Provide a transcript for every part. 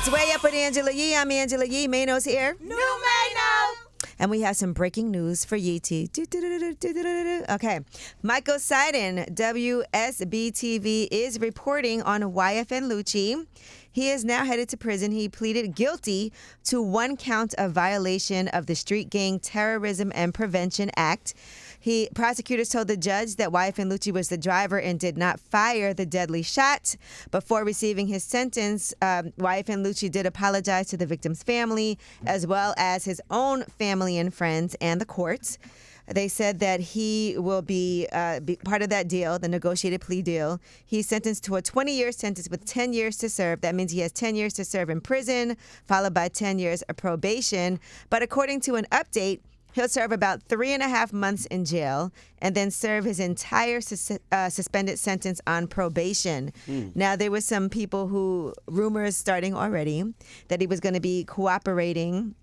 It's Way Up with Angela Yee. I'm Angela Yee. Mano's here. New Mano! And we have some breaking news for Yee T. Okay. Michael Seiden, WSB-TV, is reporting on YFN Lucci. He is now headed to prison. He pleaded guilty to 1 count of violation of the Street Gang Terrorism and Prevention Act. Prosecutors told the judge that YFN Lucci was the driver and did not fire the deadly shot. Before receiving his sentence, YFN Lucci did apologize to the victim's family, as well as his own family and friends and the courts. They said that he will be part of that deal, the negotiated plea deal. He's sentenced to a 20-year sentence with 10 years to serve. That means he has 10 years to serve in prison, followed by 10 years of probation. But according to an update, he'll serve about 3.5 months in jail and then serve his entire suspended sentence on probation. Now, there was some rumors starting already that he was going to be cooperating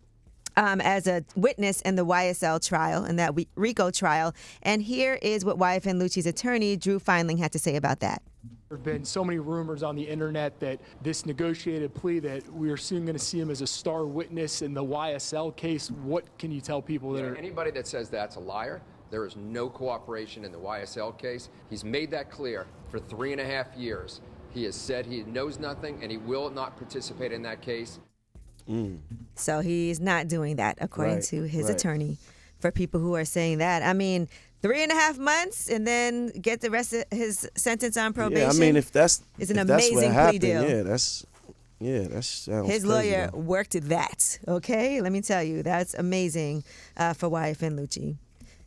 as a witness in the YSL trial, in that RICO trial. And here is what YFN Lucci's attorney, Drew Feinling, had to say about that. There have been so many rumors on the internet that this negotiated plea, that we are soon going to see him as a star witness in the YSL case. What can you tell people that are... Anybody that says that's a liar. There is no cooperation in the YSL case. He's made that clear for 3.5 years. He has said he knows nothing and he will not participate in that case. So he's not doing that, according to his attorney, for people who are saying that. I mean, 3.5 months and then get the rest of his sentence on probation. Yeah, I mean, if that's an what amazing happened, plea deal. that sounds His crazy, lawyer though. worked that, okay? Let me tell you, that's amazing for YFN Lucci.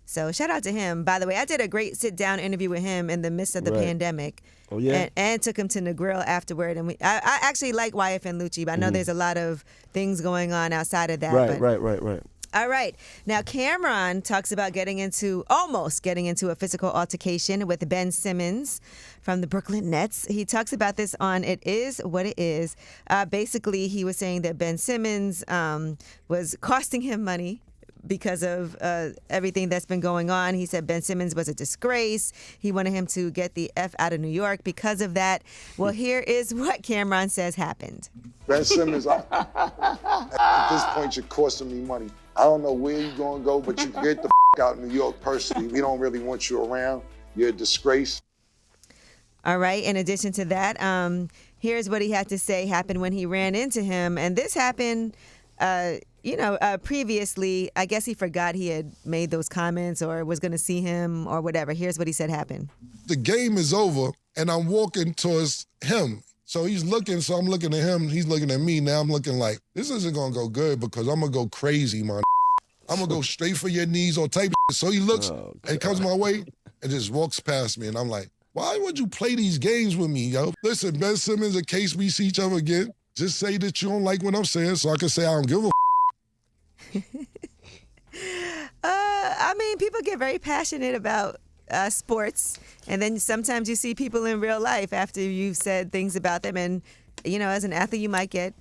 So shout out to him. By the way, I did a great sit-down interview with him in the midst of the pandemic. Oh, yeah? And took him to Negril afterward. And I actually like YFN Lucci, but I know there's a lot of things going on outside of that. Right. All right. Now, Cameron talks about almost getting into a physical altercation with Ben Simmons from the Brooklyn Nets. He talks about this on It Is What It Is. Basically, he was saying that Ben Simmons was costing him money because of everything that's been going on. He said Ben Simmons was a disgrace. He wanted him to get the F out of New York because of that. Well, here is what Cameron says happened. Ben Simmons, at this point, you're costing me money. I don't know where you're going to go, but you can get the out of New York personally. We don't really want you around. You're a disgrace. All right. In addition to that, here's what he had to say happened when he ran into him. And this happened, previously. I guess he forgot he had made those comments or was going to see him or whatever. Here's what he said happened. The game is over, and I'm walking towards him. So he's looking, so I'm looking at him, he's looking at me. Now I'm looking like, this isn't going to go good because I'm going to go crazy, man. I'm going to go straight for your knees or type of. So he looks and comes my way and just walks past me. And I'm like, why would you play these games with me, yo? Listen, Ben Simmons, in case we see each other again, just say that you don't like what I'm saying so I can say I don't give a I mean, people get very passionate about sports, and then sometimes you see people in real life after you've said things about them, and as an athlete, you might get,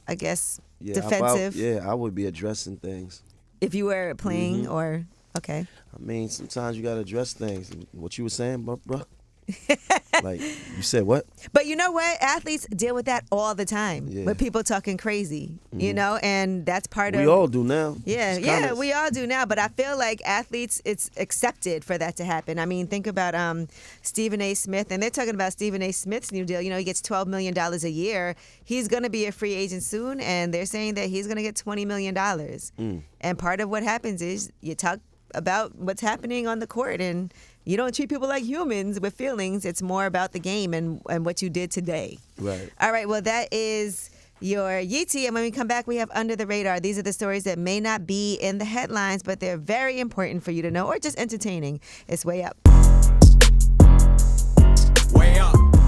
I guess, defensive. I would be addressing things if you were playing, or okay. I mean, sometimes you gotta address things. What you were saying, bro? Like, you said what? But you know what? Athletes deal with that all the time. With people talking crazy, and that's part of... We all do now. Yeah, we all do now. But I feel like athletes, it's accepted for that to happen. I mean, think about Stephen A. Smith, and they're talking about Stephen A. Smith's new deal. He gets $12 million a year. He's going to be a free agent soon, and they're saying that he's going to get $20 million. And part of what happens is you talk about what's happening on the court, and you don't treat people like humans with feelings. It's more about the game and what you did today. Right. All right, well, that is your Yeetie. And when we come back, we have Under the Radar. These are the stories that may not be in the headlines, but they're very important for you to know, or just entertaining. It's Way Up.